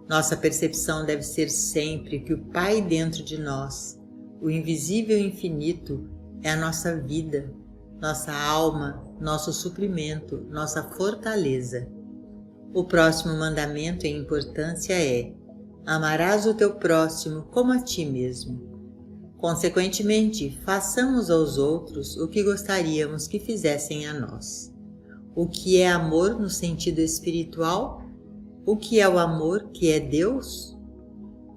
Nossa percepção deve ser sempre que o Pai dentro de nós, o invisível infinito, é a nossa vida, nossa alma, nosso suprimento, nossa fortaleza. O próximo mandamento em importância é: amarás o teu próximo como a ti mesmo. Consequentemente, façamos aos outros o que gostaríamos que fizessem a nós. O que é amor no sentido espiritual? O que é o amor que é Deus?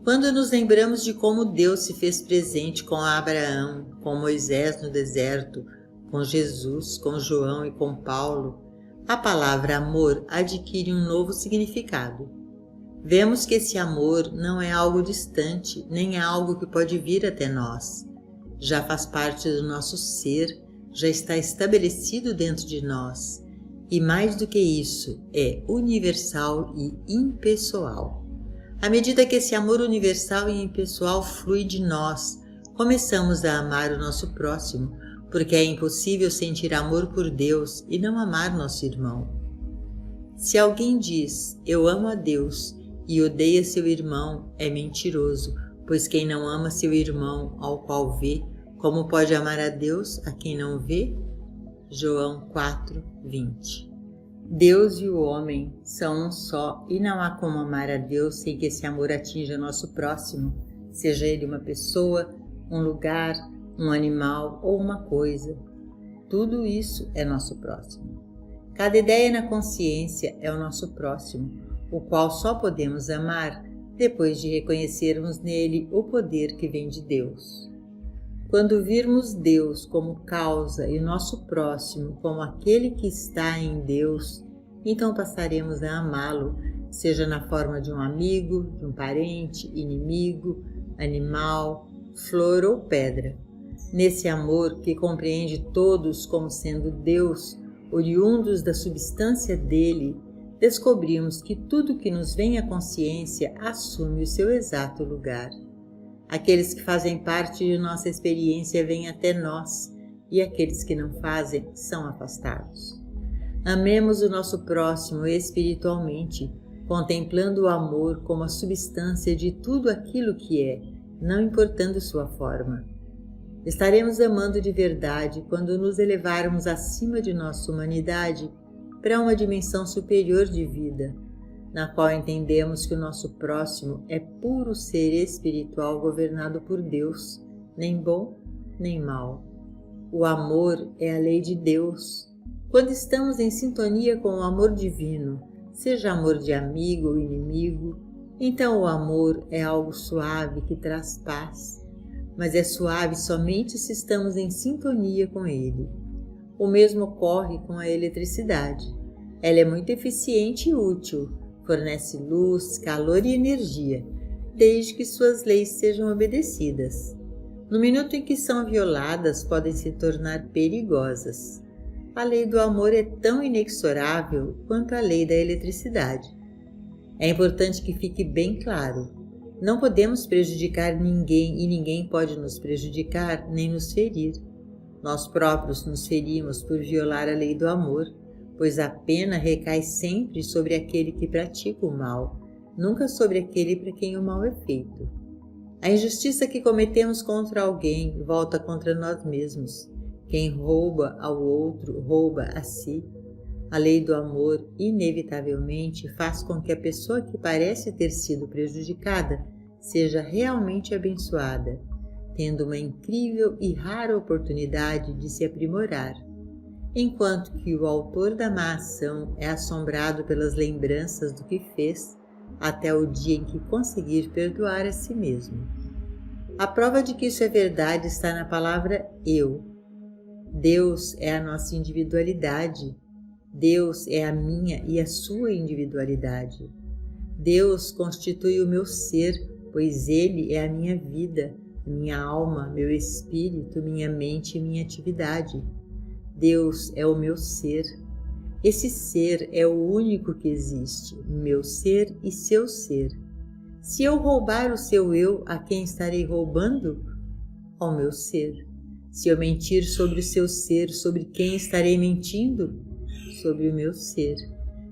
Quando nos lembramos de como Deus se fez presente com Abraão, com Moisés no deserto, com Jesus, com João e com Paulo, a palavra amor adquire um novo significado. Vemos que esse amor não é algo distante, nem é algo que pode vir até nós. Já faz parte do nosso ser, já está estabelecido dentro de nós. E mais do que isso, é universal e impessoal. À medida que esse amor universal e impessoal flui de nós, começamos a amar o nosso próximo, porque é impossível sentir amor por Deus e não amar nosso irmão. Se alguém diz, eu amo a Deus, e odeia seu irmão, é mentiroso, pois quem não ama seu irmão, ao qual vê, como pode amar a Deus a quem não vê? João 4:20. Deus e o homem são um só e não há como amar a Deus sem que esse amor atinja nosso próximo, seja ele uma pessoa, um lugar, um animal ou uma coisa. Tudo isso é nosso próximo. Cada ideia na consciência é o nosso próximo, o qual só podemos amar depois de reconhecermos nele o poder que vem de Deus. Quando virmos Deus como causa e o nosso próximo como aquele que está em Deus, então passaremos a amá-lo, seja na forma de um amigo, de um parente, inimigo, animal, flor ou pedra. Nesse amor que compreende todos como sendo Deus, oriundos da substância dele, descobrimos que tudo que nos vem à consciência assume o seu exato lugar. Aqueles que fazem parte de nossa experiência vêm até nós, e aqueles que não fazem são afastados. Amemos o nosso próximo espiritualmente, contemplando o amor como a substância de tudo aquilo que é, não importando sua forma. Estaremos amando de verdade quando nos elevarmos acima de nossa humanidade para uma dimensão superior de vida, na qual entendemos que o nosso próximo é puro ser espiritual governado por Deus, nem bom nem mal. O amor é a lei de Deus. Quando estamos em sintonia com o amor divino, seja amor de amigo ou inimigo, então o amor é algo suave que traz paz, mas é suave somente se estamos em sintonia com ele. O mesmo ocorre com a eletricidade. Ela é muito eficiente e útil, fornece luz, calor e energia, desde que suas leis sejam obedecidas. No minuto em que são violadas, podem se tornar perigosas. A lei do amor é tão inexorável quanto a lei da eletricidade. É importante que fique bem claro: não podemos prejudicar ninguém e ninguém pode nos prejudicar nem nos ferir. Nós próprios nos ferimos por violar a lei do amor, pois a pena recai sempre sobre aquele que pratica o mal, nunca sobre aquele para quem o mal é feito. A injustiça que cometemos contra alguém volta contra nós mesmos. Quem rouba ao outro, rouba a si. A lei do amor, inevitavelmente, faz com que a pessoa que parece ter sido prejudicada seja realmente abençoada, tendo uma incrível e rara oportunidade de se aprimorar, enquanto que o autor da má ação é assombrado pelas lembranças do que fez até o dia em que conseguir perdoar a si mesmo. A prova de que isso é verdade está na palavra eu. Deus é a nossa individualidade. Deus é a minha e a sua individualidade. Deus constitui o meu ser, pois Ele é a minha vida, minha alma, meu espírito, minha mente e minha atividade. Deus é o meu ser. Esse ser é o único que existe, meu ser e seu ser. Se eu roubar o seu eu, a quem estarei roubando? Ao meu ser. Se eu mentir sobre o seu ser, sobre quem estarei mentindo? Sobre o meu ser.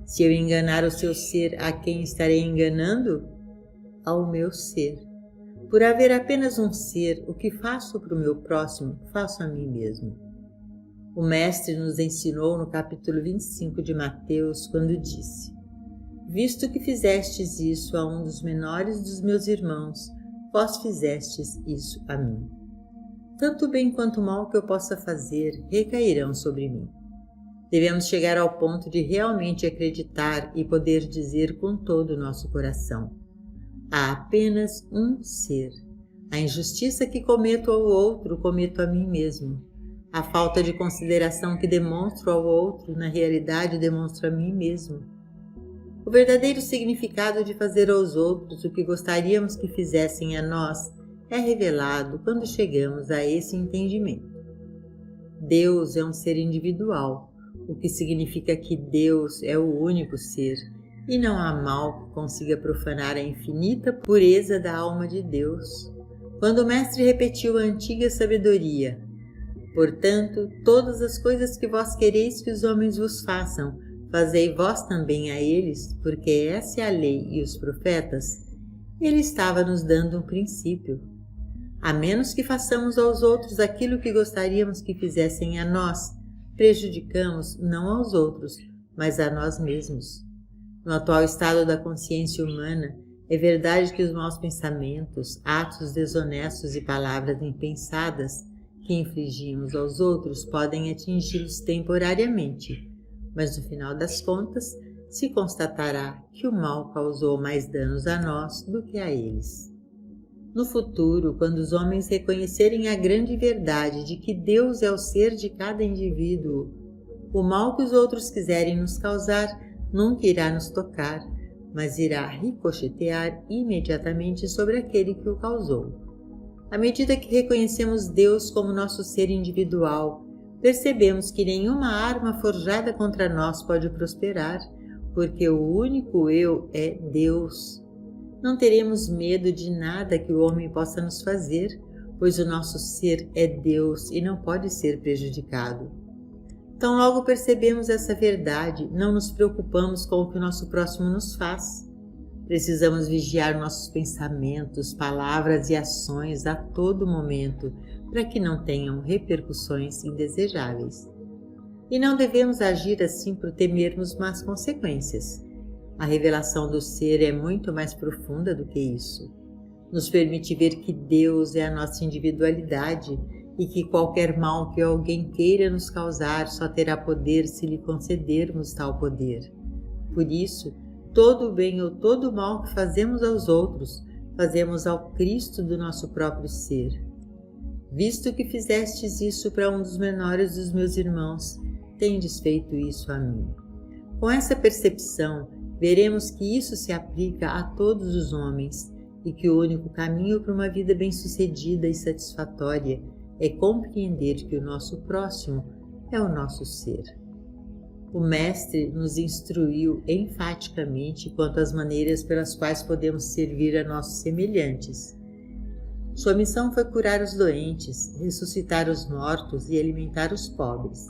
Se eu enganar o seu ser, a quem estarei enganando? ao meu ser. Por haver apenas um ser, o que faço para o meu próximo, faço a mim mesmo. O Mestre nos ensinou no capítulo 25 de Mateus, quando disse: visto que fizestes isso a um dos menores dos meus irmãos, vós fizestes isso a mim. Tanto o bem quanto o mal que eu possa fazer recairão sobre mim. Devemos chegar ao ponto de realmente acreditar e poder dizer com todo o nosso coração: há apenas um ser. A injustiça que cometo ao outro, cometo a mim mesmo. A falta de consideração que demonstro ao outro, na realidade demonstro a mim mesmo. O verdadeiro significado de fazer aos outros o que gostaríamos que fizessem a nós é revelado quando chegamos a esse entendimento. Deus é um ser individual, o que significa que Deus é o único ser, e não há mal que consiga profanar a infinita pureza da alma de Deus. Quando o Mestre repetiu a antiga sabedoria: portanto, todas as coisas que vós quereis que os homens vos façam, fazei vós também a eles, porque essa é a lei e os profetas, ele estava nos dando um princípio. A menos que façamos aos outros aquilo que gostaríamos que fizessem a nós, prejudicamos não aos outros, mas a nós mesmos. No atual estado da consciência humana, é verdade que os maus pensamentos, atos desonestos e palavras impensadas que infligimos aos outros podem atingi-los temporariamente, mas no final das contas se constatará que o mal causou mais danos a nós do que a eles. No futuro, quando os homens reconhecerem a grande verdade de que Deus é o ser de cada indivíduo, o mal que os outros quiserem nos causar nunca irá nos tocar, mas irá ricochetear imediatamente sobre aquele que o causou. À medida que reconhecemos Deus como nosso ser individual, percebemos que nenhuma arma forjada contra nós pode prosperar, porque o único eu é Deus. Não teremos medo de nada que o homem possa nos fazer, pois o nosso ser é Deus e não pode ser prejudicado. Tão logo percebemos essa verdade, não nos preocupamos com o que o nosso próximo nos faz. Precisamos vigiar nossos pensamentos, palavras e ações a todo momento, para que não tenham repercussões indesejáveis. E não devemos agir assim por temermos más consequências. A revelação do ser é muito mais profunda do que isso. Nos permite ver que Deus é a nossa individualidade e que qualquer mal que alguém queira nos causar só terá poder se lhe concedermos tal poder. Por isso, todo o bem ou todo o mal que fazemos aos outros, fazemos ao Cristo do nosso próprio ser. Visto que fizestes isso para um dos menores dos meus irmãos, tendes feito isso a mim. Com essa percepção, veremos que isso se aplica a todos os homens e que o único caminho para uma vida bem-sucedida e satisfatória é compreender que o nosso próximo é o nosso ser. O Mestre nos instruiu enfaticamente quanto às maneiras pelas quais podemos servir a nossos semelhantes. Sua missão foi curar os doentes, ressuscitar os mortos e alimentar os pobres.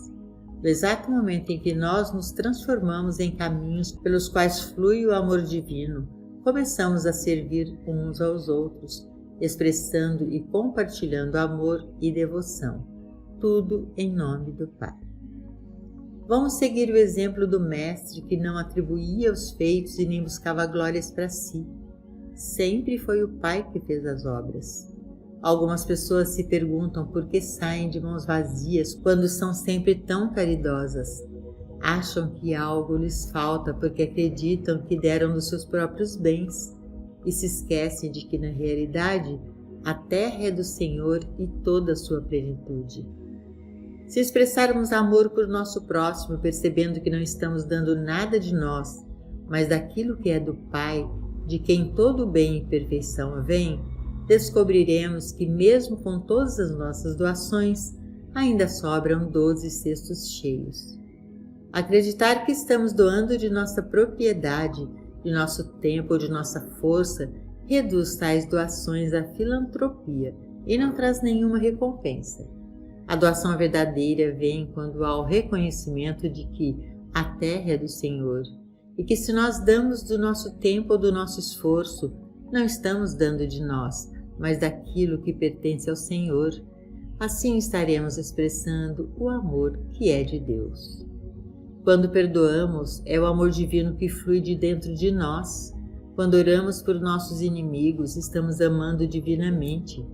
No exato momento em que nós nos transformamos em caminhos pelos quais flui o amor divino, começamos a servir uns aos outros, expressando e compartilhando amor e devoção, tudo em nome do Pai. Vamos seguir o exemplo do Mestre que não atribuía os feitos e nem buscava glórias para si. Sempre foi o Pai que fez as obras. Algumas pessoas se perguntam por que saem de mãos vazias quando são sempre tão caridosas. Acham que algo lhes falta porque acreditam que deram dos seus próprios bens e se esquecem de que, na realidade, a terra é do Senhor e toda a sua plenitude. Se expressarmos amor por nosso próximo, percebendo que não estamos dando nada de nós, mas daquilo que é do Pai, de quem todo o bem e perfeição vem, descobriremos que mesmo com todas as nossas doações, ainda sobram 12 cestos cheios. Acreditar que estamos doando de nossa propriedade, de nosso tempo, de nossa força, reduz tais doações à filantropia e não traz nenhuma recompensa. A doação verdadeira vem quando há o reconhecimento de que a terra é do Senhor e que se nós damos do nosso tempo ou do nosso esforço, não estamos dando de nós, mas daquilo que pertence ao Senhor. Assim estaremos expressando o amor que é de Deus. Quando perdoamos, é o amor divino que flui de dentro de nós. Quando oramos por nossos inimigos, estamos amando divinamente.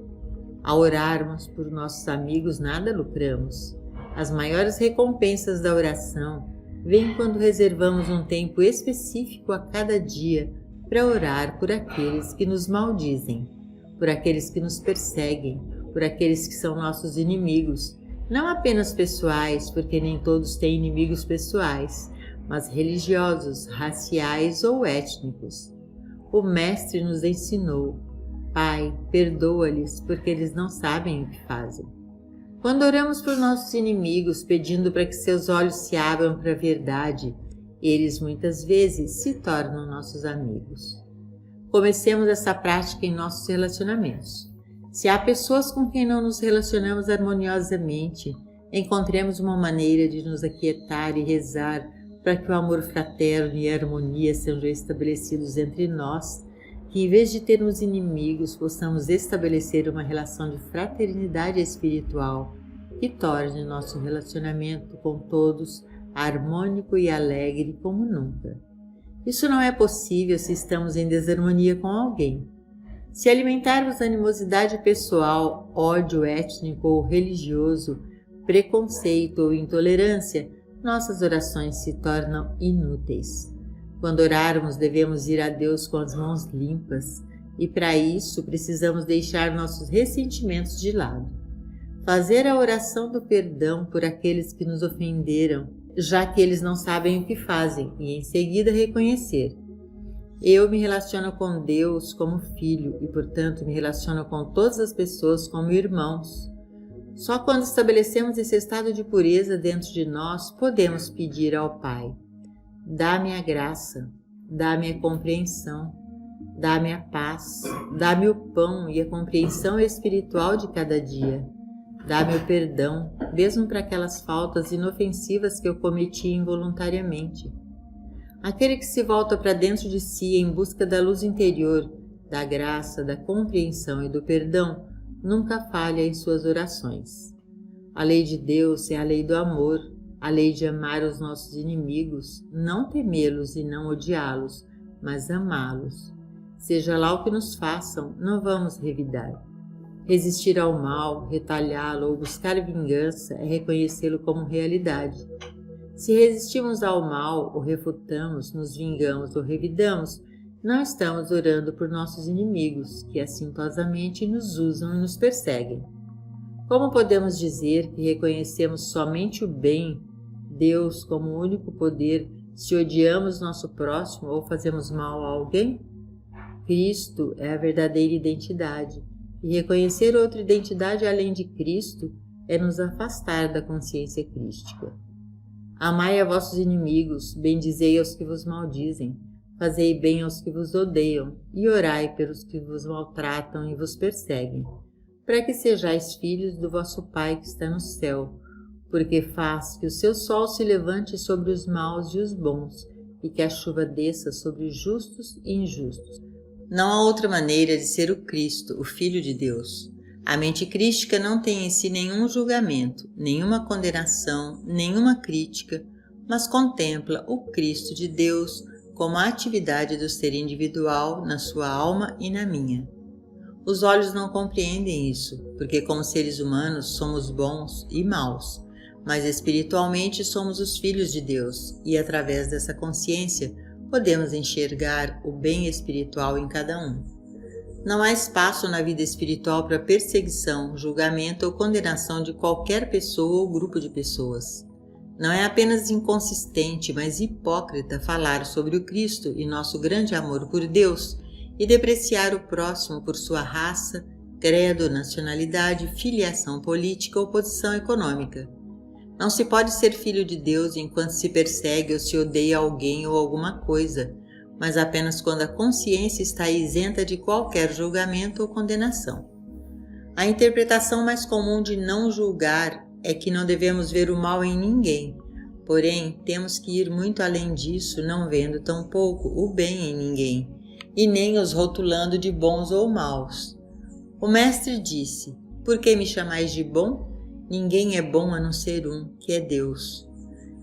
Ao orarmos por nossos amigos, nada lucramos. As maiores recompensas da oração vêm quando reservamos um tempo específico a cada dia para orar por aqueles que nos maldizem, por aqueles que nos perseguem, por aqueles que são nossos inimigos, não apenas pessoais, porque nem todos têm inimigos pessoais, mas religiosos, raciais ou étnicos. O Mestre nos ensinou: Pai, perdoa-lhes, porque eles não sabem o que fazem. Quando oramos por nossos inimigos, pedindo para que seus olhos se abram para a verdade, eles muitas vezes se tornam nossos amigos. Comecemos essa prática em nossos relacionamentos. Se há pessoas com quem não nos relacionamos harmoniosamente, encontremos uma maneira de nos aquietar e rezar para que o amor fraterno e a harmonia sejam estabelecidos entre nós, que em vez de termos inimigos, possamos estabelecer uma relação de fraternidade espiritual que torne nosso relacionamento com todos harmônico e alegre como nunca. Isso não é possível se estamos em desarmonia com alguém. Se alimentarmos animosidade pessoal, ódio étnico ou religioso, preconceito ou intolerância, nossas orações se tornam inúteis. Quando orarmos, devemos ir a Deus com as mãos limpas, e para isso precisamos deixar nossos ressentimentos de lado. Fazer a oração do perdão por aqueles que nos ofenderam, já que eles não sabem o que fazem, e em seguida reconhecer: eu me relaciono com Deus como filho e, portanto, me relaciono com todas as pessoas como irmãos. Só quando estabelecemos esse estado de pureza dentro de nós, podemos pedir ao Pai: dá-me a graça, dá-me a compreensão, dá-me a paz, dá-me o pão e a compreensão espiritual de cada dia. Dá-me o perdão, mesmo para aquelas faltas inofensivas que eu cometi involuntariamente. Aquele que se volta para dentro de si em busca da luz interior, da graça, da compreensão e do perdão, nunca falha em suas orações. A lei de Deus é a lei do amor, a lei de amar os nossos inimigos, não temê-los e não odiá-los, mas amá-los. Seja lá o que nos façam, não vamos revidar. Resistir ao mal, retalhá-lo ou buscar vingança é reconhecê-lo como realidade. Se resistimos ao mal, o refutamos, nos vingamos ou revidamos, não estamos orando por nossos inimigos, que assintosamente nos usam e nos perseguem. Como podemos dizer que reconhecemos somente o bem, Deus como o único poder, se odiamos nosso próximo ou fazemos mal a alguém? Cristo é a verdadeira identidade, e reconhecer outra identidade além de Cristo é nos afastar da consciência crística. Amai a vossos inimigos, bendizei aos que vos maldizem, fazei bem aos que vos odeiam, e orai pelos que vos maltratam e vos perseguem, para que sejais filhos do vosso Pai que está no céu, porque faz que o seu sol se levante sobre os maus e os bons, e que a chuva desça sobre os justos e injustos. Não há outra maneira de ser o Cristo, o Filho de Deus. A mente crística não tem em si nenhum julgamento, nenhuma condenação, nenhuma crítica, mas contempla o Cristo de Deus como a atividade do ser individual na sua alma e na minha. Os olhos não compreendem isso, porque como seres humanos somos bons e maus, mas espiritualmente somos os filhos de Deus e através dessa consciência podemos enxergar o bem espiritual em cada um. Não há espaço na vida espiritual para perseguição, julgamento ou condenação de qualquer pessoa ou grupo de pessoas. Não é apenas inconsistente, mas hipócrita falar sobre o Cristo e nosso grande amor por Deus e depreciar o próximo por sua raça, credo, nacionalidade, filiação política ou posição econômica. Não se pode ser filho de Deus enquanto se persegue ou se odeia alguém ou alguma coisa, mas apenas quando a consciência está isenta de qualquer julgamento ou condenação. A interpretação mais comum de não julgar é que não devemos ver o mal em ninguém, porém temos que ir muito além disso, não vendo tampouco o bem em ninguém. e nem os rotulando de bons ou maus. O Mestre disse: por que me chamais de bom? Ninguém é bom a não ser um, que é Deus.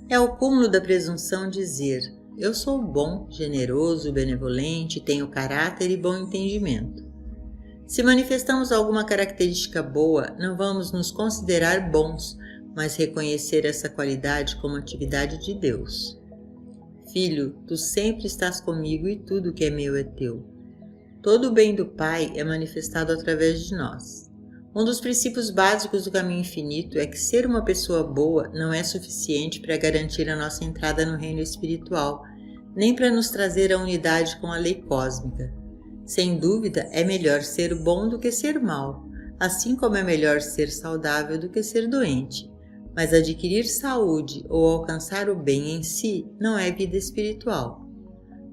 É o cúmulo da presunção dizer: eu sou bom, generoso, benevolente, tenho caráter e bom entendimento. Se manifestamos alguma característica boa, não vamos nos considerar bons, mas reconhecer essa qualidade como atividade de Deus. Filho, tu sempre estás comigo e tudo que é meu é teu. Todo o bem do Pai é manifestado através de nós. Um dos princípios básicos do caminho infinito é que ser uma pessoa boa não é suficiente para garantir a nossa entrada no reino espiritual, nem para nos trazer a unidade com a lei cósmica. Sem dúvida, é melhor ser bom do que ser mau, assim como é melhor ser saudável do que ser doente. Mas adquirir saúde ou alcançar o bem em si não é vida espiritual.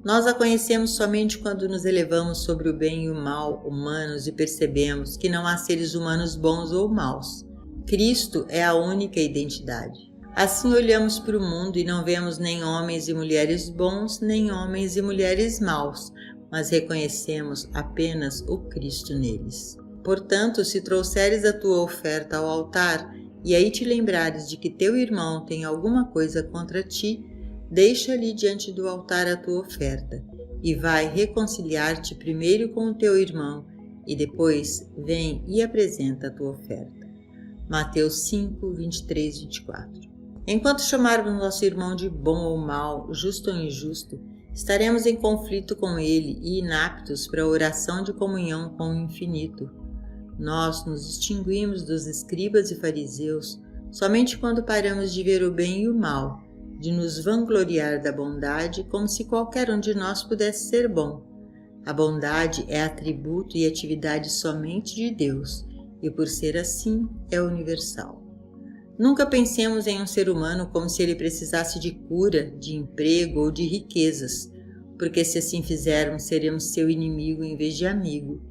Nós a conhecemos somente quando nos elevamos sobre o bem e o mal humanos e percebemos que não há seres humanos bons ou maus. Cristo é a única identidade. Assim olhamos para o mundo e não vemos nem homens e mulheres bons, nem homens e mulheres maus, mas reconhecemos apenas o Cristo neles. Portanto, se trouxeres a tua oferta ao altar e aí te lembrares de que teu irmão tem alguma coisa contra ti, deixa-lhe diante do altar a tua oferta e vai reconciliar-te primeiro com o teu irmão e depois vem e apresenta a tua oferta. Mateus 5, 23, 24. Enquanto chamarmos nosso irmão de bom ou mau, justo ou injusto, estaremos em conflito com ele e inaptos para a oração de comunhão com o infinito. Nós nos distinguimos dos escribas e fariseus somente quando paramos de ver o bem e o mal, de nos vangloriar da bondade como se qualquer um de nós pudesse ser bom. A bondade é atributo e atividade somente de Deus, e por ser assim, é universal. Nunca pensemos em um ser humano como se ele precisasse de cura, de emprego ou de riquezas, porque se assim fizermos, seremos seu inimigo em vez de amigo.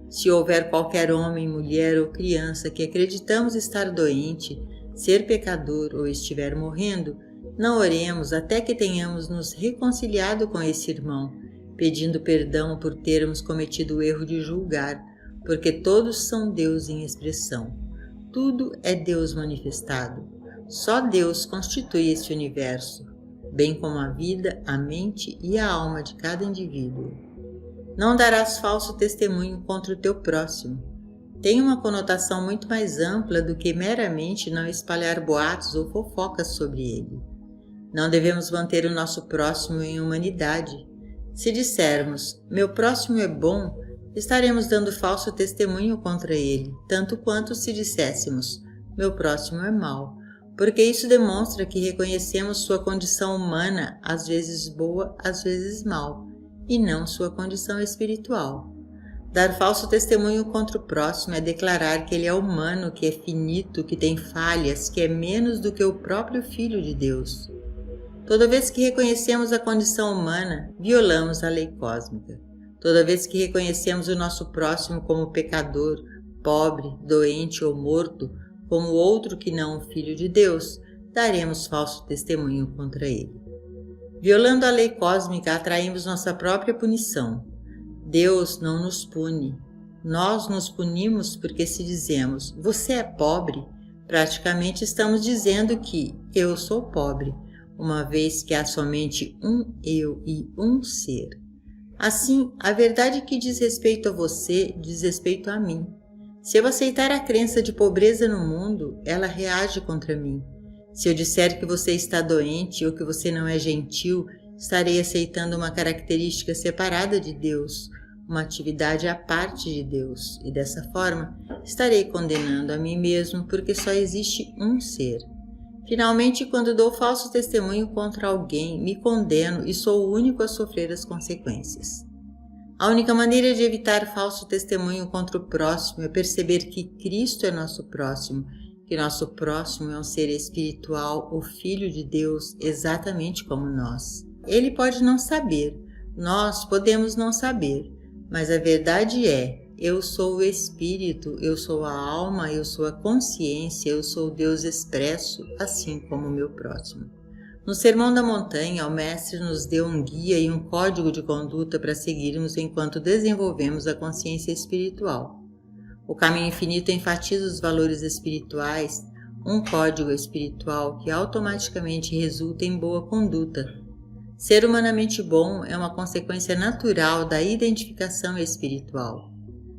Se houver qualquer homem, mulher ou criança que acreditamos estar doente, ser pecador ou estiver morrendo, não oremos até que tenhamos nos reconciliado com esse irmão, pedindo perdão por termos cometido o erro de julgar, porque todos são Deus em expressão. Tudo é Deus manifestado. Só Deus constitui esse universo, bem como a vida, a mente e a alma de cada indivíduo. Não darás falso testemunho contra o teu próximo. Tem uma conotação muito mais ampla do que meramente não espalhar boatos ou fofocas sobre ele. Não devemos manter o nosso próximo em humanidade. Se dissermos, meu próximo é bom, estaremos dando falso testemunho contra ele, tanto quanto se disséssemos, meu próximo é mau, porque isso demonstra que reconhecemos sua condição humana, às vezes boa, às vezes mal, e não sua condição espiritual. Dar falso testemunho contra o próximo é declarar que ele é humano, que é finito, que tem falhas, que é menos do que o próprio Filho de Deus. Toda vez que reconhecemos a condição humana, violamos a lei cósmica. Toda vez que reconhecemos o nosso próximo como pecador, pobre, doente ou morto, como outro que não o Filho de Deus, daremos falso testemunho contra ele. Violando a lei cósmica, atraímos nossa própria punição. Deus não nos pune. Nós nos punimos porque se dizemos, você é pobre, praticamente estamos dizendo que eu sou pobre, uma vez que há somente um eu e um ser. Assim, a verdade que diz respeito a você, diz respeito a mim. Se eu aceitar a crença de pobreza no mundo, ela reage contra mim. Se eu disser que você está doente ou que você não é gentil, estarei aceitando uma característica separada de Deus, uma atividade à parte de Deus, e dessa forma estarei condenando a mim mesmo porque só existe um ser. Finalmente, quando dou falso testemunho contra alguém, me condeno e sou o único a sofrer as consequências. A única maneira de evitar falso testemunho contra o próximo é perceber que Cristo é nosso próximo, que nosso próximo é um ser espiritual, o Filho de Deus, exatamente como nós. Ele pode não saber, nós podemos não saber, mas a verdade é, eu sou o Espírito, eu sou a alma, eu sou a consciência, eu sou Deus expresso, assim como o meu próximo. No Sermão da Montanha, o Mestre nos deu um guia e um código de conduta para seguirmos enquanto desenvolvemos a consciência espiritual. O caminho infinito enfatiza os valores espirituais, um código espiritual que automaticamente resulta em boa conduta. Ser humanamente bom é uma consequência natural da identificação espiritual.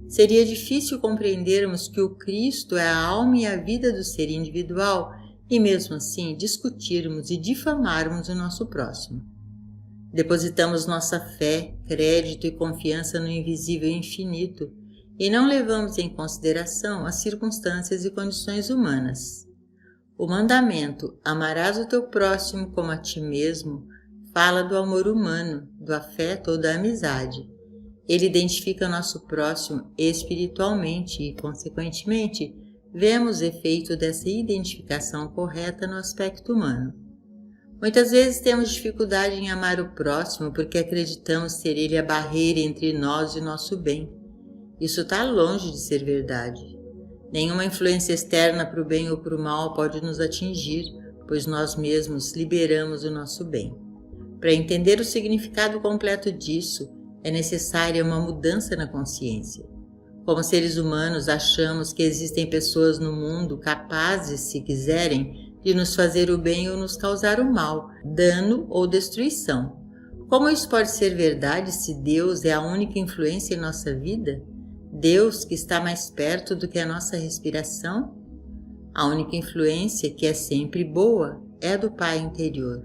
Seria difícil compreendermos que o Cristo é a alma e a vida do ser individual e mesmo assim discutirmos e difamarmos o nosso próximo. Depositamos nossa fé, crédito e confiança no invisível infinito e não levamos em consideração as circunstâncias e condições humanas. O mandamento "amarás o teu próximo como a ti mesmo" fala do amor humano, do afeto ou da amizade. Ele identifica nosso próximo espiritualmente e, consequentemente, vemos o efeito dessa identificação correta no aspecto humano. Muitas vezes temos dificuldade em amar o próximo porque acreditamos ser ele a barreira entre nós e nosso bem. Isso está longe de ser verdade. Nenhuma influência externa para o bem ou para o mal pode nos atingir, pois nós mesmos liberamos o nosso bem. Para entender o significado completo disso, é necessária uma mudança na consciência. Como seres humanos, achamos que existem pessoas no mundo capazes, se quiserem, de nos fazer o bem ou nos causar o mal, dano ou destruição. Como isso pode ser verdade se Deus é a única influência em nossa vida? Deus, que está mais perto do que a nossa respiração? A única influência, que é sempre boa, é a do Pai interior.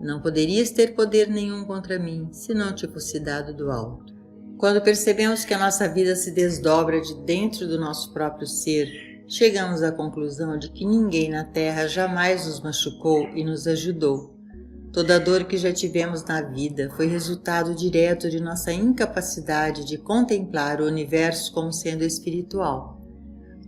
Não poderias ter poder nenhum contra mim, se não te fosse dado do alto. Quando percebemos que a nossa vida se desdobra de dentro do nosso próprio ser, chegamos à conclusão de que ninguém na Terra jamais nos machucou e nos ajudou. Toda a dor que já tivemos na vida foi resultado direto de nossa incapacidade de contemplar o universo como sendo espiritual.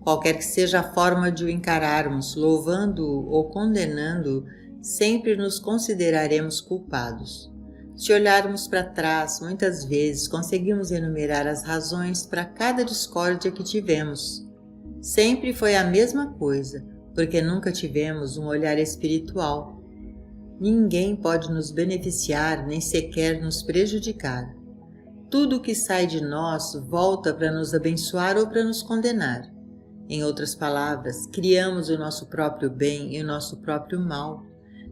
Qualquer que seja a forma de o encararmos, louvando-o ou condenando-o, sempre nos consideraremos culpados. Se olharmos para trás, muitas vezes conseguimos enumerar as razões para cada discórdia que tivemos. Sempre foi a mesma coisa, porque nunca tivemos um olhar espiritual. Ninguém pode nos beneficiar nem sequer nos prejudicar. Tudo o que sai de nós volta para nos abençoar ou para nos condenar. Em outras palavras, criamos o nosso próprio bem e o nosso próprio mal.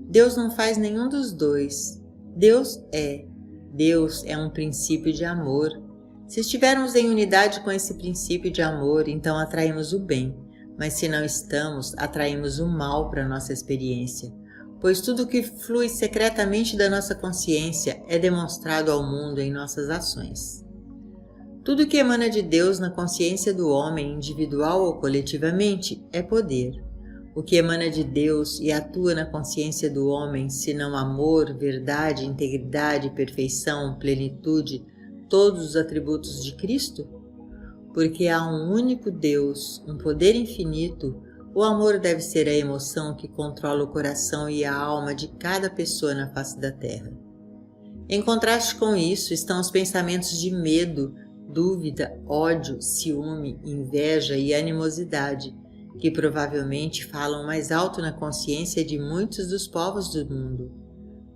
Deus não faz nenhum dos dois. Deus é um princípio de amor. Se estivermos em unidade com esse princípio de amor, então atraímos o bem, mas se não estamos, atraímos o mal para a nossa experiência, pois tudo que flui secretamente da nossa consciência é demonstrado ao mundo em nossas ações. Tudo que emana de Deus na consciência do homem, individual ou coletivamente, é poder. O que emana de Deus e atua na consciência do homem, senão amor, verdade, integridade, perfeição, plenitude, todos os atributos de Cristo? Porque há um único Deus, um poder infinito, o amor deve ser a emoção que controla o coração e a alma de cada pessoa na face da terra. Em contraste com isso estão os pensamentos de medo, dúvida, ódio, ciúme, inveja e animosidade, que provavelmente falam mais alto na consciência de muitos dos povos do mundo.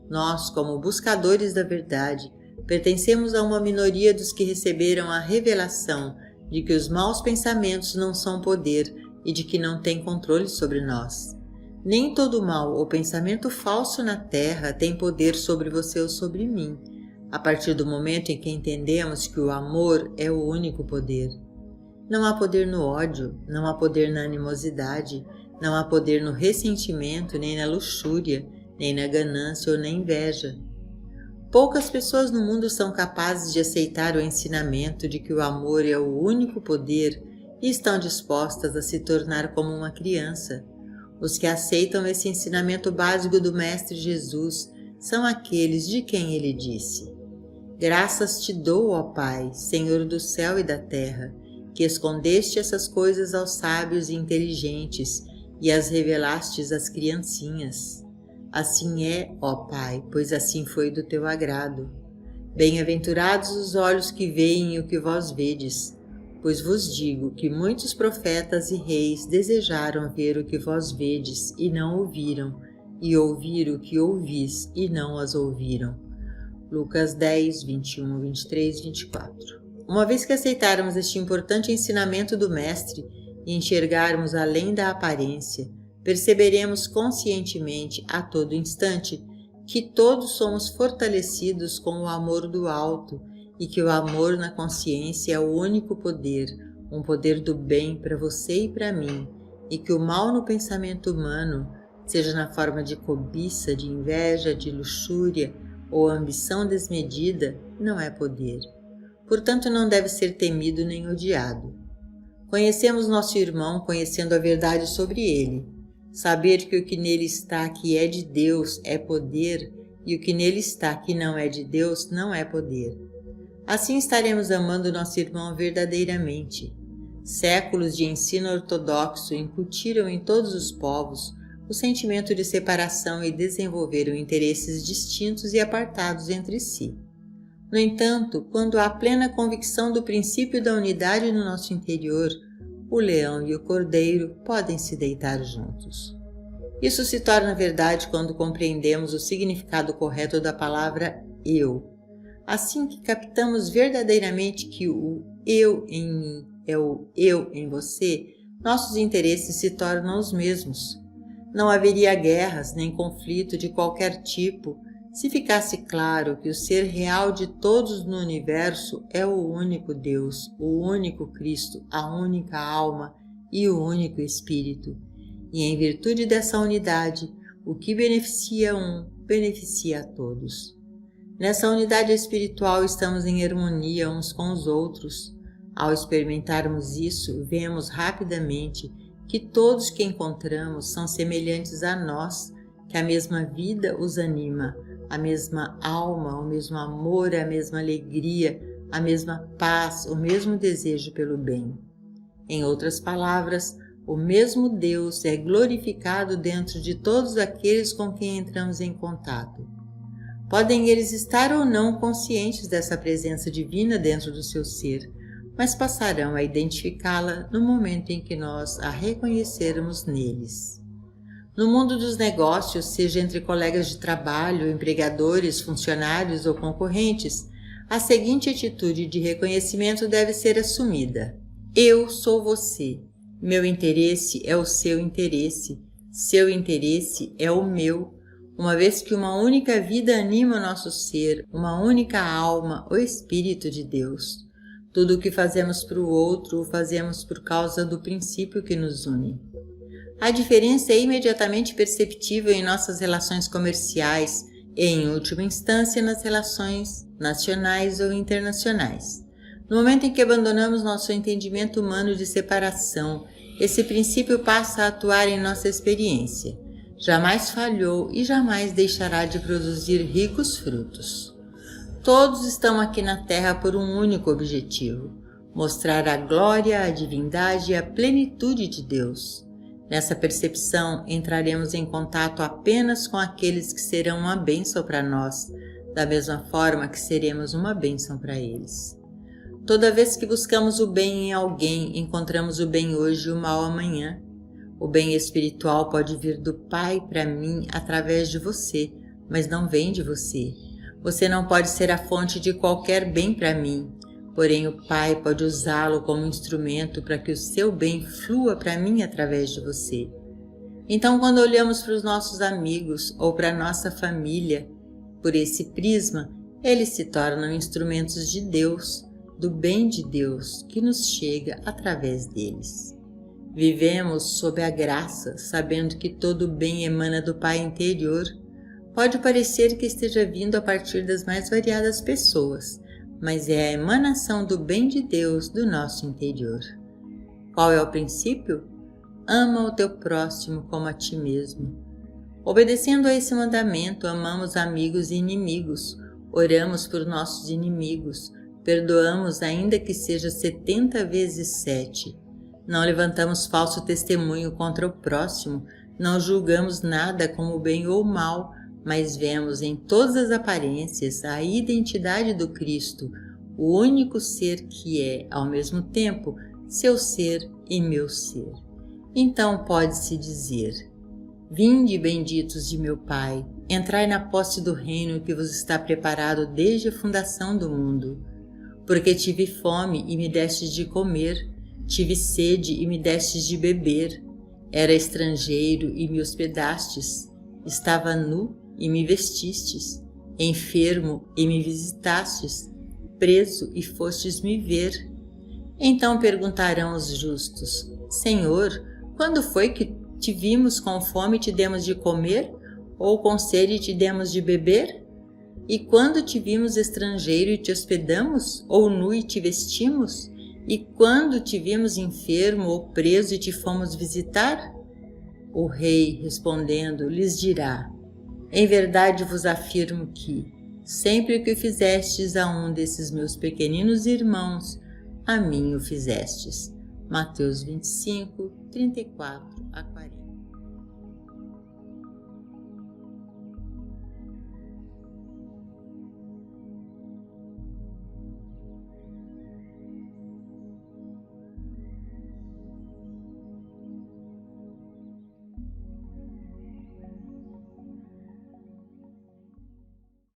Nós, como buscadores da verdade, pertencemos a uma minoria dos que receberam a revelação de que os maus pensamentos não são poder e de que não têm controle sobre nós. Nem todo mal ou pensamento falso na terra tem poder sobre você ou sobre mim, a partir do momento em que entendemos que o amor é o único poder. Não há poder no ódio, não há poder na animosidade, não há poder no ressentimento, nem na luxúria, nem na ganância ou na inveja. Poucas pessoas no mundo são capazes de aceitar o ensinamento de que o amor é o único poder e estão dispostas a se tornar como uma criança. Os que aceitam esse ensinamento básico do Mestre Jesus são aqueles de quem ele disse: "Graças te dou, ó Pai, Senhor do céu e da terra, que escondeste essas coisas aos sábios e inteligentes e as revelastes às criancinhas. Assim é, ó Pai, pois assim foi do teu agrado. Bem-aventurados os olhos que veem o que vós vedes, pois vos digo que muitos profetas e reis desejaram ver o que vós vedes e não ouviram, e ouvir o que ouvis e não as ouviram. Lucas 10, 21, 23, 24. Uma vez que aceitarmos este importante ensinamento do Mestre e enxergarmos além da aparência, perceberemos conscientemente a todo instante que todos somos fortalecidos com o amor do alto e que o amor na consciência é o único poder, um poder do bem para você e para mim, e que o mal no pensamento humano, seja na forma de cobiça, de inveja, de luxúria ou ambição desmedida, não é poder. Portanto, não deve ser temido nem odiado. Conhecemos nosso irmão conhecendo a verdade sobre ele. Saber que o que nele está que é de Deus é poder, e o que nele está que não é de Deus não é poder. Assim estaremos amando nosso irmão verdadeiramente. Séculos de ensino ortodoxo incutiram em todos os povos o sentimento de separação e desenvolveram interesses distintos e apartados entre si. No entanto, quando há plena convicção do princípio da unidade no nosso interior, o leão e o cordeiro podem se deitar juntos. Isso se torna verdade quando compreendemos o significado correto da palavra eu. Assim que captamos verdadeiramente que o eu em mim é o eu em você, nossos interesses se tornam os mesmos. Não haveria guerras nem conflito de qualquer tipo se ficasse claro que o ser real de todos no universo é o único Deus, o único Cristo, a única alma e o único Espírito. E em virtude dessa unidade, o que beneficia um, beneficia a todos. Nessa unidade espiritual estamos em harmonia uns com os outros. Ao experimentarmos isso, vemos rapidamente que todos que encontramos são semelhantes a nós, que a mesma vida os anima, a mesma alma, o mesmo amor, a mesma alegria, a mesma paz, o mesmo desejo pelo bem. Em outras palavras, o mesmo Deus é glorificado dentro de todos aqueles com quem entramos em contato. Podem eles estar ou não conscientes dessa presença divina dentro do seu ser, mas passarão a identificá-la no momento em que nós a reconhecermos neles. No mundo dos negócios, seja entre colegas de trabalho, empregadores, funcionários ou concorrentes, a seguinte atitude de reconhecimento deve ser assumida. Eu sou você. Meu interesse é o seu interesse. Seu interesse é o meu. Uma vez que uma única vida anima o nosso ser, uma única alma, o Espírito de Deus. Tudo o que fazemos para o outro, o fazemos por causa do princípio que nos une. A diferença é imediatamente perceptível em nossas relações comerciais e, em última instância, nas relações nacionais ou internacionais. No momento em que abandonamos nosso entendimento humano de separação, esse princípio passa a atuar em nossa experiência. Jamais falhou e jamais deixará de produzir ricos frutos. Todos estão aqui na Terra por um único objetivo: mostrar a glória, a divindade e a plenitude de Deus. Nessa percepção, entraremos em contato apenas com aqueles que serão uma bênção para nós, da mesma forma que seremos uma bênção para eles. Toda vez que buscamos o bem em alguém, encontramos o bem hoje e o mal amanhã. O bem espiritual pode vir do Pai para mim através de você, mas não vem de você. Você não pode ser a fonte de qualquer bem para mim, porém o Pai pode usá-lo como instrumento para que o seu bem flua para mim através de você. Então, quando olhamos para os nossos amigos ou para a nossa família, por esse prisma, eles se tornam instrumentos de Deus, do bem de Deus que nos chega através deles. Vivemos sob a graça, sabendo que todo bem emana do Pai interior. Pode parecer que esteja vindo a partir das mais variadas pessoas, mas é a emanação do bem de Deus do nosso interior. Qual é o princípio? Ama o teu próximo como a ti mesmo. Obedecendo a esse mandamento, amamos amigos e inimigos, oramos por nossos inimigos, perdoamos ainda que seja 70 vezes 7. Não levantamos falso testemunho contra o próximo, não julgamos nada como bem ou mal, mas vemos em todas as aparências a identidade do Cristo, o único ser que é, ao mesmo tempo, seu ser e meu ser. Então pode-se dizer: Vinde, benditos de meu Pai, entrai na posse do reino que vos está preparado desde a fundação do mundo. Porque tive fome e me destes de comer, tive sede e me destes de beber, era estrangeiro e me hospedastes, estava nu e me vestistes, enfermo e me visitastes, preso e fostes me ver. Então perguntarão os justos: Senhor, quando foi que te vimos com fome e te demos de comer, ou com sede e te demos de beber? E quando te vimos estrangeiro e te hospedamos, ou nu e te vestimos? E quando te vimos enfermo ou preso e te fomos visitar? O rei, respondendo, lhes dirá: Em verdade vos afirmo que, sempre que fizestes a um desses meus pequeninos irmãos, a mim o fizestes. Mateus 25, 34 a 40.